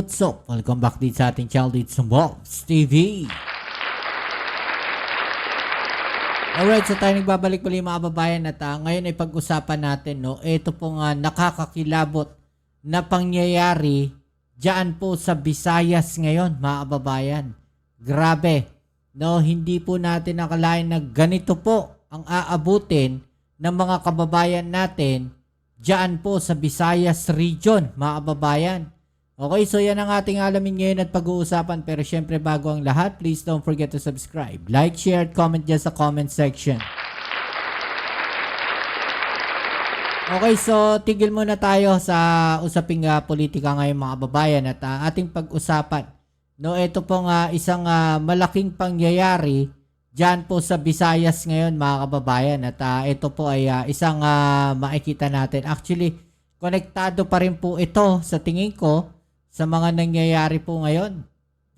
what's up? Welcome back dito sa ating channel dito sa Bobs TV. Alright, so tayo nagbabalik muli mga kababayan at ngayon ay pag-usapan natin, no? Ito pong nakakakilabot na pangyayari dyan po sa Visayas ngayon mga kababayan. Grabe, no? Hindi po natin nakalain na ganito po ang aabutin ng mga kababayan natin dyan po sa Visayas region mga kababayan. Okay, so yan ang ating alamin ngayon at pag-uusapan. Pero syempre bago ang lahat, please don't forget to subscribe, like, share, at comment dyan sa comment section. Okay, so tigil muna tayo sa usaping politika ngayon mga kababayan at ating pag-usapan. No, ito pong isang malaking pangyayari dyan po sa Visayas ngayon mga kababayan at ito po ay isang makikita natin. Actually, konektado pa rin po ito sa tingin ko sa mga nangyayari po ngayon,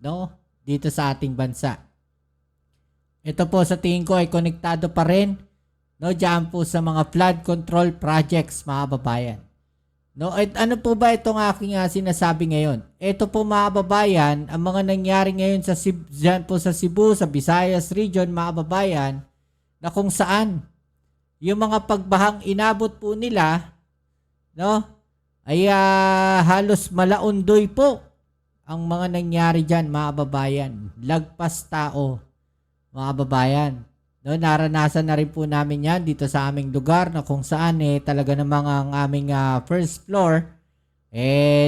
no, dito sa ating bansa. Ito po sa tingin ko ay konektado pa rin, no, diyan po sa mga flood control projects mga kababayan. No, at ano po ba itong aking sinasabi ngayon? Ito po mga kababayan, ang mga nangyari ngayon sa diyan po sa Cebu, sa Visayas region mga kababayan, na kung saan yung mga pagbahang inabot po nila, no, ay halos malaundoy po ang mga nangyari dyan mga kababayan. Lagpas tao mga kababayan. No, naranasan na rin po namin yan dito sa aming lugar na kung saan talaga namang ang aming first floor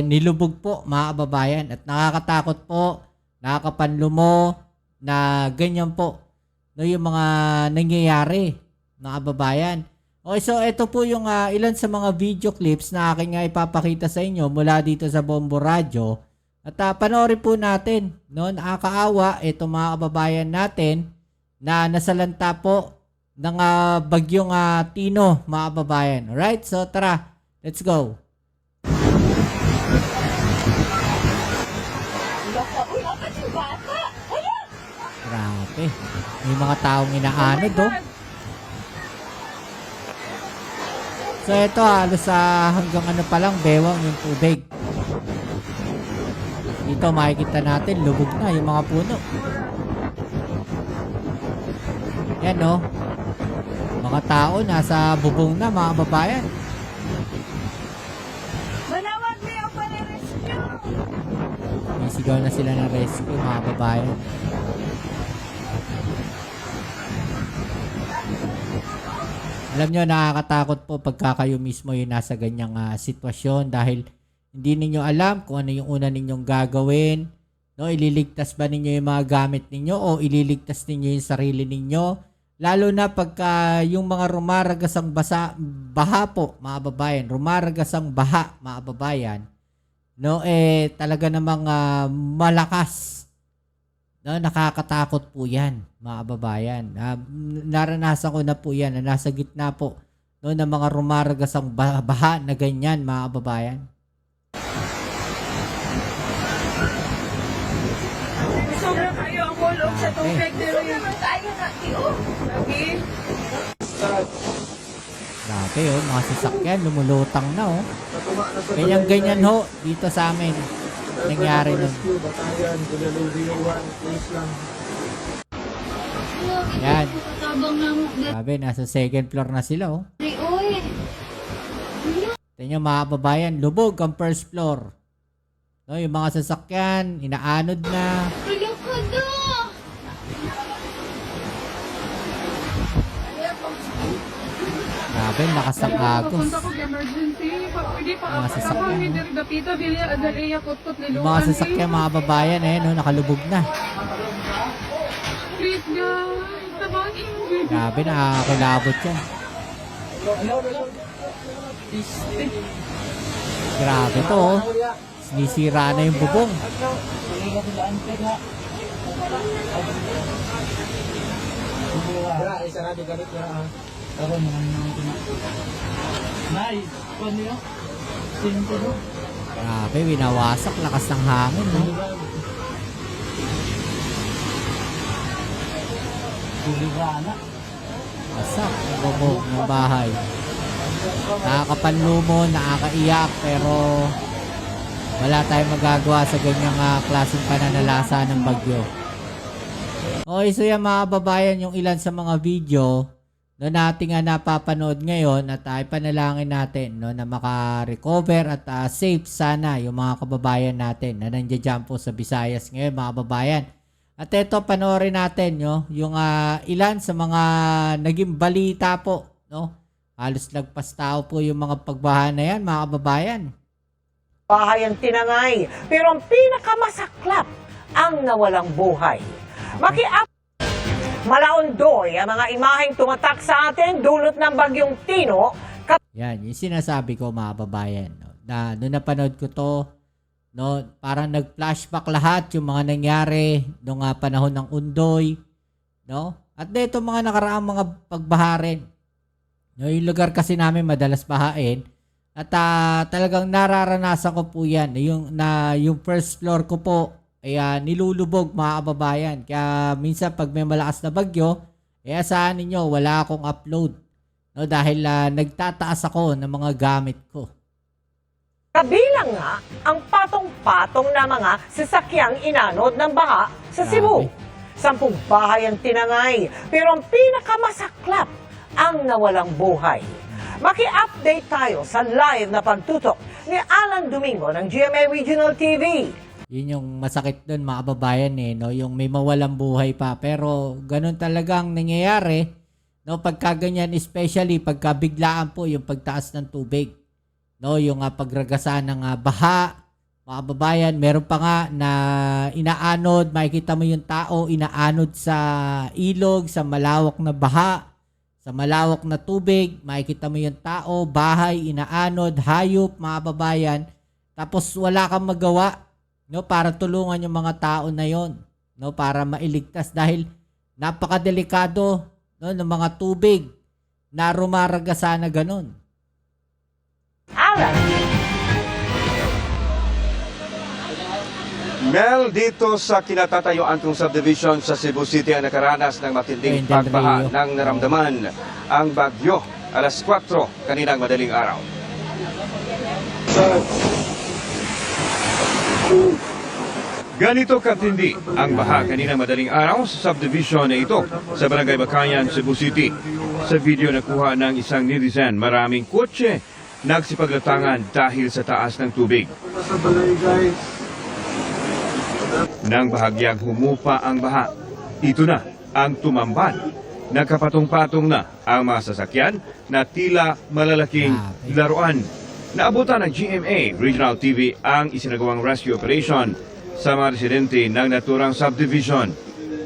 nilubog po mga kababayan. At nakakatakot po, nakakapanlumo na ganyan po, no, yung mga nangyayari mga kababayan. Okay, so ito po yung ilan sa mga video clips na aking ipapakita sa inyo mula dito sa Bombo Radio. At panoorin po natin, no? Nakakaawa ito mga kababayan natin na nasalanta po ng bagyong Tino mga kababayan. Alright, so tara, let's go. Grabe, may mga taong inaanod oh. So ito halos hanggang ano pa lang bewang yung tubig. Dito makikita natin lubog na yung mga puno. Yan no. Mga tao nasa bubong na mga kababayan. Manawag niyo para rescue. May sigaw na sila ng rescue mga kababayan. Alam nyo, nakakatakot po pagka kayo mismo yung nasa ganyang sitwasyon dahil hindi ninyo alam kung ano yung una ninyong gagawin. No, ililigtas ba ninyo yung mga gamit ninyo o ililigtas ninyo yung sarili ninyo? Lalo na pagka yung mga rumaragasang baha po, mga babayan. Rumaragasang baha, mga babayan. No, talaga namang malakas. No, nakakatakot po yan, mga kababayan. Naranasan ko na po yan na nasa gitna po, no, ng mga rumaragasang baha na ganyan, mga kababayan. Sobra kayo ang bulog sa tubig. Pero naman tayo na, tiyo. Lagi. Grabe oh, mga sasakyan, lumulutang na oh. Ganyan-ganyan ho, dito sa amin. Nangyari nun. Yan. Sabi, nasa second floor na sila oh. Tingnan nyo mga kababayan, lubog ang first floor. No, yung mga sasakyan, inaanod na. Grabe, lakas ng agos. Mga sasakyan. Yung mga sasakyan, mga babayan no, nakalubog na. Grabe, nakakilabot yan. Grabe to oh. Sinisira na yung bubong. Grabe, winawasak, lakas ng hangin no? Wasak ang bubong ng bahay. Nakakapanlumo, nakakaiyak, pero Wala tayong magagawa sa ganyang klaseng pananalasa ng bagyo. Okay, so yan mga kababayan, yung ilan sa mga video no, natin napapanood ngayon at ipanalangin natin no, na maka-recover at safe sana yung mga kababayan natin na nandiyan po sa Visayas ngayon mga kababayan. At ito, panoorin natin yung ilan sa mga naging balita po. No? Halos lagpas tao po yung mga pagbaha na yan mga kababayan. Bahay ang tinangay, pero ang pinakamasaklap ang nawalang buhay. Malaondoy ang mga imaheng tumatak sa atin dulot ng bagyong Tino. Yan, yung sinasabi ko mga kababayan. No? Na, nung napanood ko to, no, parang nag-flashback lahat yung mga nangyari noong panahon ng Undoy. No? At dito mga nakaraang mga pagbaha rin. No, yung lugar kasi namin madalas bahain. At talagang nararanasan ko po yan. Yung first floor ko po ay nilulubog mga kababayan. Kaya minsan pag may malakas na bagyo, asahan ninyo wala akong upload. No, dahil nagtataas ako ng mga gamit ko. Kabilang nga ang patong-patong na mga sasakyang inanod ng baha sa Cebu. 10 bahay ang tinangay, pero ang pinakamasaklap ang nawalang buhay. Maki-update tayo sa live na pagtutok ni Alan Domingo ng GMA Regional TV. Yun yung masakit dun mga kababayan no? Yung may mawalang buhay pa. Pero ganun talagang nangyayari no? Pagka ganyan, especially pagka biglaan po yung pagtaas ng tubig. No? Yung pagragasan ng baha, mga kababayan, meron pa nga na inaanod, makikita mo yung tao, inaanod sa ilog, sa malawak na baha. Sa malawak na tubig, makikita mo yung tao, bahay, inaanod, hayop, mga kababayan. Tapos wala kang magawa no, para tulungan yung mga tao na yon, no, para mailigtas dahil napakadelikado no, ng mga tubig na rumaragasa na ganun. Alan! Mel, dito sa kinatatayuan kong subdivision sa Cebu City ang nakaranas ng matinding Ayun, Del pagbaha Rio. ng naramdaman ang bagyo alas 4 kaninang madaling araw. Ganito katindi ang baha kaninang madaling araw sa subdivision na ito sa Barangay Bakayan, Cebu City. Sa video na kuha ng isang netizen, maraming kotse nagsipaglatangan dahil sa taas ng tubig. Nang bahagyang humupa ang baha, ito na ang tumambad. Nakapatong-patong na ang mga sasakyan na tila malalaking laruan. Naabutan ng GMA Regional TV ang isinagawang rescue operation sa mga residente ng naturang subdivision.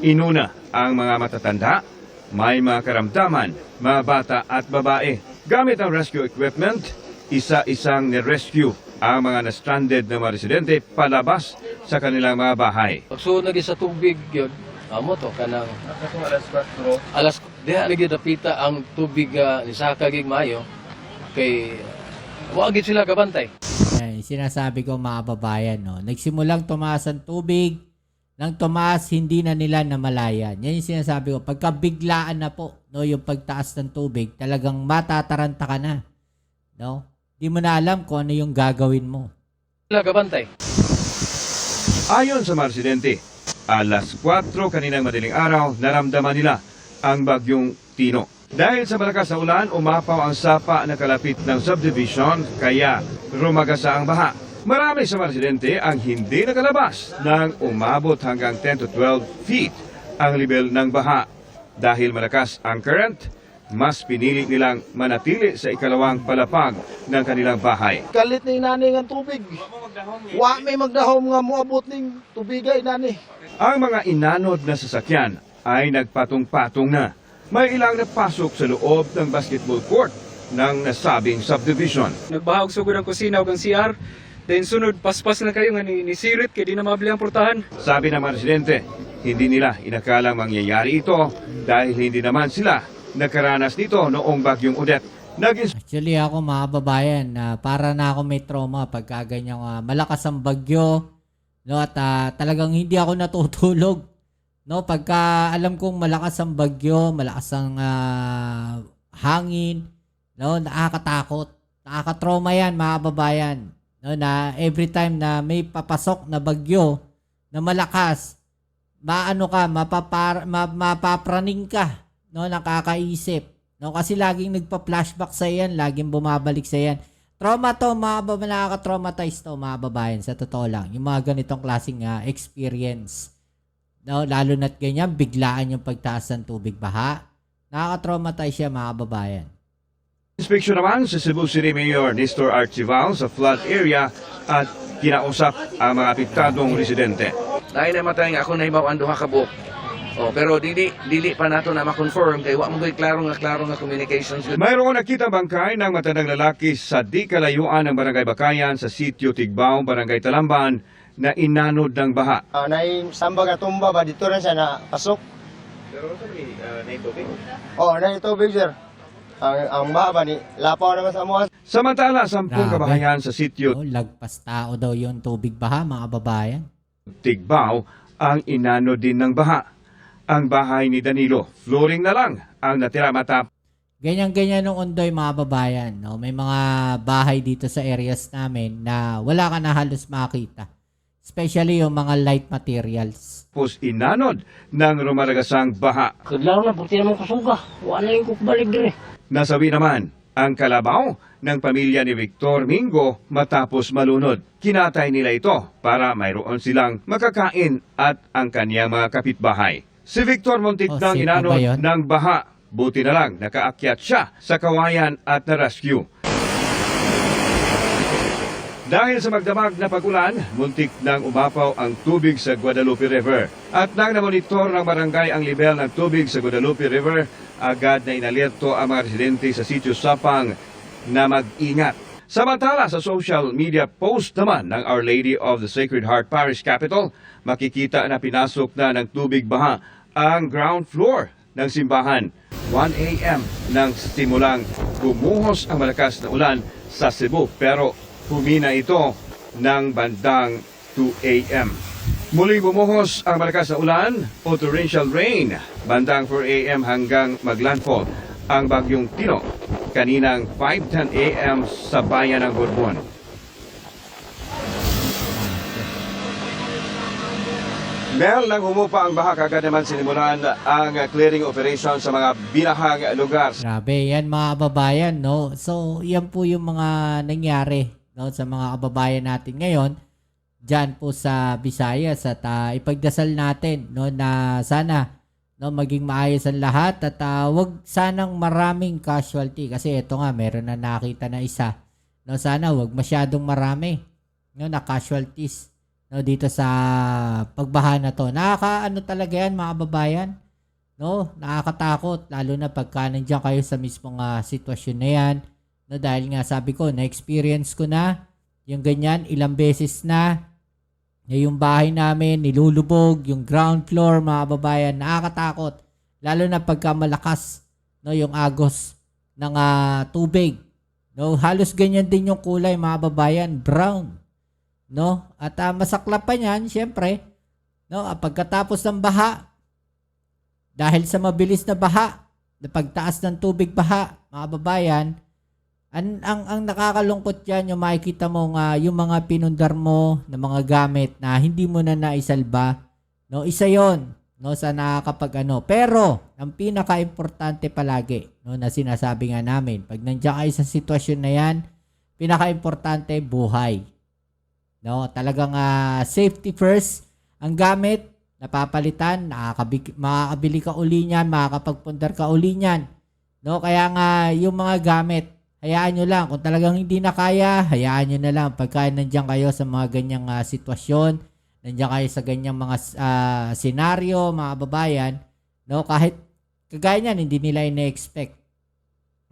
Inuna ang mga matatanda, may mga karamdaman, mga bata at babae. Gamit ang rescue equipment, isa-isang ni-rescue ang mga na-stranded na mga residente palabas sa kanilang mga bahay. So lagi sa tubig yun, amo to kanang alas diha lagi dapita ang tubig ni saka gig maayo kay wa gid sila kabantay. Ay, sinasabi ko mga kababayan, no, nagsimulang tumaas ang tubig, nang tumaas hindi na nila namalayan. Yan yung sinasabi ko, pagka biglaan na po no, yung pagtaas ng tubig, talagang matataranta ka na. No? Di mo na alam kung ano yung gagawin mo. Sila kabantay. Ayon sa mga residente, alas 4 kaninang madaling araw, naramdaman nila ang bagyong Tino. Dahil sa malakas na ulan, umapaw ang sapa na kalapit ng subdivision, kaya rumagasa ang baha. Marami sa mga residente ang hindi nakalabas nang umabot hanggang 10 to 12 feet ang level ng baha. Dahil malakas ang current, mas pinili nilang manatili sa ikalawang palapag ng kanilang bahay. Kalit ni nani nga tubig. Wa may magdahom nga moabot ning tubigay nani. Ang mga inanod na sasakyan ay nagpatong-patong na. May ilang napasok sa loob ng basketball court ng nasabing subdivision. Nagbahag sugod ang kusina ug ang CR. Then sunod paspas na kayo nga ni sirit kay di na mabili ang portahan. Sabi ng mga residente, hindi nila inakalang mangyayari ito dahil hindi naman sila nakaranas dito noong bagyong Odette. Actually ako mga kababayan, para na ako may trauma pagka ganyang malakas ang bagyo, no, at talagang hindi ako natutulog. No, pagka alam kong malakas ang bagyo, malakas ang hangin, no, nakakatakot. Nakakatrauma yan mga kababayan. no, na every time na may papasok na bagyo na malakas, mapapraning ka, no, nakakaisip, no, kasi laging nagpa-flashback sa yan, laging bumabalik sa yan. Trauma to, nakaka-traumatize to, mga babayan, sa totoo lang, yung mga ganitong klaseng experience, no, lalo na't ganyan, biglaan yung pagtaas ng tubig baha, nakaka-traumatize siya, mga babayan. Inspeksyon naman sa Cebu City Mayor Nestor Archival sa flood area at kinausap ang mga apektadong residente. Dahil namatay nga ako na ibaw ang duha ka buok. Pero dili pa nato na ma-confirm kay wa mo koy klaro nga communications. Mayroon nakita bangkay ng matandang lalaki sa di kalayuan ng Barangay Bakayan sa sitio Tigbaw, Barangay Talamban na inanod ng baha. Samba nga tumba ba dito rin siya na pasok? Pero may tubig? Oo, na tubig sir. Ang baha ba ni lapaw naman sa amuhan. Samantala, 10 Grabe. kabahayan sa sitio No, lagpas tao daw yung tubig baha, mga babayan. Tigbaw ang inanod din ng baha. Ang bahay ni Danilo, flooring na lang ang natira matap. Ganyan-ganyan nung undoy, mga babayan. No? May mga bahay dito sa areas namin na wala ka na halos makita. Especially yung mga light materials. Tapos inanod ng rumalagasang baha. Kadlaw na, puti naman kusuga. Wala yung kukbalik dire. Nasabi naman ang kalabaw ng pamilya ni Victor Mingo matapos malunod. Kinatay nila ito para mayroon silang makakain at ang kanyang mga kapitbahay. Si Victor muntik nang sino inanod ba yun? ng baha. Buti na lang nakaakyat siya sa kawayan at na-rescue. Dahil sa magdamag na pag-ulan, muntik nang umapaw ang tubig sa Guadalupe River. At nang namonitor ng barangay ang level ng tubig sa Guadalupe River, agad na inalerto ang mga residente sa sitio Sapang na mag-ingat. Samantala sa social media post naman ng Our Lady of the Sacred Heart Parish Capital, makikita na pinasok na ng tubig baha ang ground floor ng simbahan. 1 a.m. nang simulang bumuhos ang malakas na ulan sa Cebu, pero humina ito ng bandang 2 a.m. Muling bumuhos ang malakas na ulan o torrential rain bandang 4 a.m. hanggang maglandfall ang bagyong Tino kaninang 5:10 a.m. sa bayan ng Bourbon. Mel, nang humupa ang baha, kagad naman sinimulan ang clearing operation sa mga binahang lugar. Grabe, yan mga kababayan, no? So, yan po yung mga nangyari, no, sa mga kababayan natin ngayon dyan po sa Visayas at ipagdasal natin, no, na sana, no, maging maayos ang lahat at wag sanang maraming casualty kasi ito nga, meron na nakita na isa, no, sana wag masyadong marami, no, na casualties, no, dito sa pagbaha na to. Nakakaano talaga yan, mga kababayan, no, nakakatakot lalo na pagka nandiyan kayo sa mismong sitwasyon na yan, no, dahil nga sabi ko, na-experience ko na yung ganyan ilang beses na yung bahay namin nilulubog, yung ground floor, mga kababayan, nakakatakot lalo na pagka malakas, no, yung agos ng tubig, no, halos ganyan din yung kulay, mga kababayan, brown, no, at masaklap pa niyan syempre, no, pagkatapos ng baha, dahil sa mabilis na baha, na pagtaas ng tubig baha, mga kababayan, ang nakakalungkot yan, yung makikita mo nga yung mga pinundar mo na mga gamit na hindi mo na naisalba, no, isa yon, no, sa nakakapag pero ang pinaka-importante palagi, no, na sinasabi nga namin, pag nandiyan kayo sa sitwasyon na yan, pinaka-importante buhay, no, talagang safety first ang gamit, napapalitan, makakabili ka uli niyan, makakapagpundar ka uli niyan, no, kaya nga yung mga gamit, hayaan nyo lang. Kung talagang hindi na kaya, hayaan nyo na lang. Pagka nandiyan kayo sa mga ganyang sitwasyon, nandiyan kayo sa ganyang mga senaryo, mga babayan, no, kahit kagaya niyan, hindi nila ina-expect.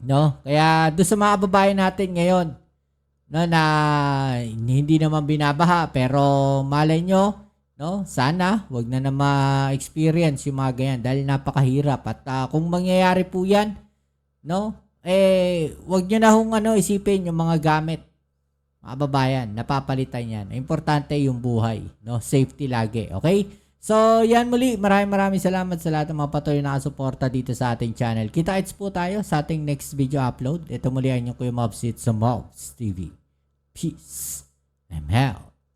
No? Kaya doon sa mga babayan natin ngayon, no, na hindi naman binabaha, pero malay nyo, no, sana wag na ma-experience yung mga ganyan dahil napakahirap. At kung mangyayari po yan, no, wag nyo na hong isipin yung mga gamit, mga babayan, napapalitan yan. Importante yung buhay, no? Safety lagi, okay? So, yan muli. Maraming salamat sa lahat ng mga patuloy na nakasuporta dito sa ating channel. Kita-kits po tayo sa ating next video upload. Ito muli ang inyong Kuya Mobs sa Mobs TV. Peace! I'm out.